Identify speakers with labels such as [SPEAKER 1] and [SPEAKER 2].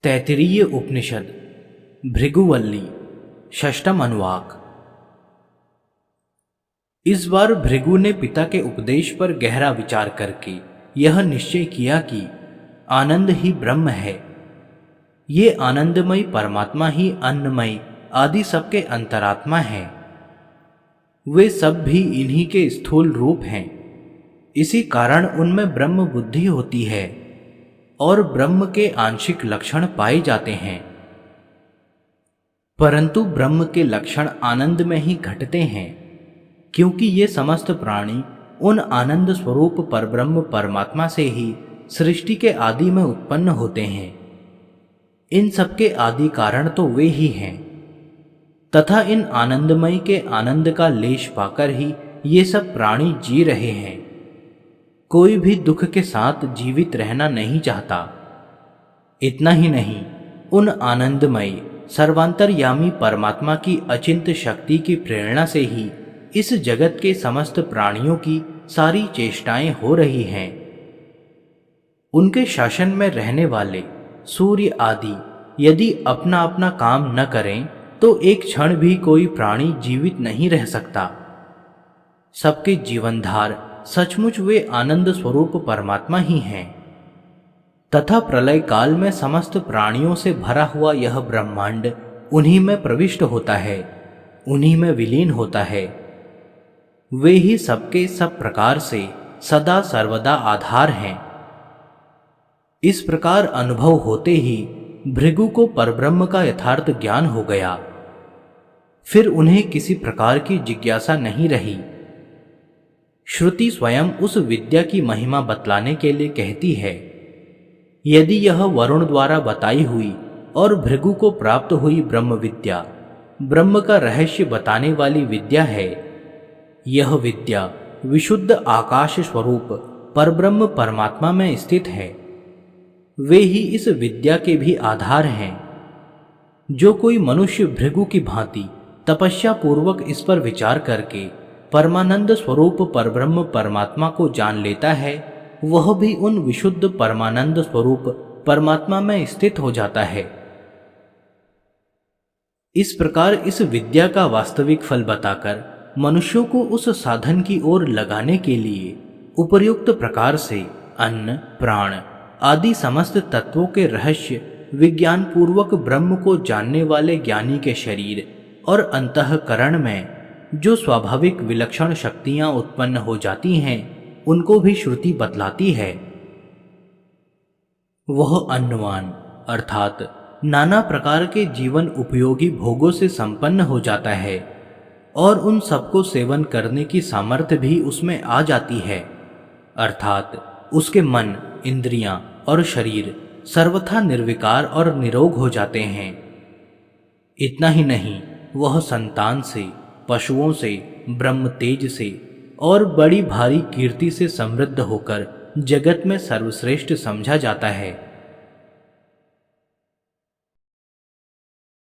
[SPEAKER 1] तैत्तिरीय उपनिषद भृगुवल्ली षष्ठम अनुवाक। इस बार भृगु ने पिता के उपदेश पर गहरा विचार करके यह निश्चय किया कि आनंद ही ब्रह्म है। ये आनंदमय परमात्मा ही अन्नमय आदि सबके अंतरात्मा है। वे सब भी इन्हीं के स्थूल रूप हैं। इसी कारण उनमें ब्रह्म बुद्धि होती है और ब्रह्म के आंशिक लक्षण पाए जाते हैं, परंतु ब्रह्म के लक्षण आनंद में ही घटते हैं, क्योंकि ये समस्त प्राणी उन आनंद स्वरूप परब्रह्म परमात्मा से ही सृष्टि के आदि में उत्पन्न होते हैं। इन सबके आदि कारण तो वे ही हैं, तथा इन आनंदमय के आनंद का लेश पाकर ही ये सब प्राणी जी रहे हैं। कोई भी दुख के साथ जीवित रहना नहीं चाहता। इतना ही नहीं, उन आनंदमय सर्वांतर्यामी परमात्मा की अचिंत्य शक्ति की प्रेरणा से ही इस जगत के समस्त प्राणियों की सारी चेष्टाएं हो रही हैं। उनके शासन में रहने वाले सूर्य आदि यदि अपना अपना काम न करें तो एक क्षण भी कोई प्राणी जीवित नहीं रह सकता। सबके जीवनधार सचमुच वे आनंद स्वरूप परमात्मा ही हैं, तथा प्रलय काल में समस्त प्राणियों से भरा हुआ यह ब्रह्मांड उन्हीं में प्रविष्ट होता है, उन्हीं में विलीन होता है। वे ही सबके सब प्रकार से सदा सर्वदा आधार हैं। इस प्रकार अनुभव होते ही भृगु को परब्रह्म का यथार्थ ज्ञान हो गया। फिर उन्हें किसी प्रकार की जिज्ञासा नहीं रही। श्रुति स्वयं उस विद्या की महिमा बतलाने के लिए कहती है, यदि यह वरुण द्वारा बताई हुई और भृगु को प्राप्त हुई ब्रह्म विद्या ब्रह्म का रहस्य बताने वाली विद्या है, यह विद्या विशुद्ध आकाश स्वरूप परब्रह्म परमात्मा में स्थित है। वे ही इस विद्या के भी आधार हैं। जो कोई मनुष्य भृगु की भांति तपस्या पूर्वक इस पर विचार करके परमानंद स्वरूप परब्रह्म परमात्मा को जान लेता है, वह भी उन विशुद्ध परमानंद स्वरूप परमात्मा में स्थित हो जाता है। इस प्रकार इस विद्या का वास्तविक फल बताकर मनुष्यों को उस साधन की ओर लगाने के लिए उपर्युक्त प्रकार से अन्न, प्राण आदि समस्त तत्वों के रहस्य विज्ञान पूर्वक ब्रह्म को जानने वाले ज्ञानी के शरीर और अंतःकरण में जो स्वाभाविक विलक्षण शक्तियां उत्पन्न हो जाती हैं, उनको भी श्रुति बतलाती है। वह अन्नवान अर्थात नाना प्रकार के जीवन उपयोगी भोगों से संपन्न हो जाता है और उन सबको सेवन करने की सामर्थ्य भी उसमें आ जाती है, अर्थात उसके मन, इंद्रियां और शरीर सर्वथा निर्विकार और निरोग हो जाते हैं। इतना ही नहीं, वह संतान से, पशुओं से, ब्रह्म तेज से और बड़ी भारी कीर्ति से समृद्ध होकर जगत में सर्वश्रेष्ठ समझा जाता है।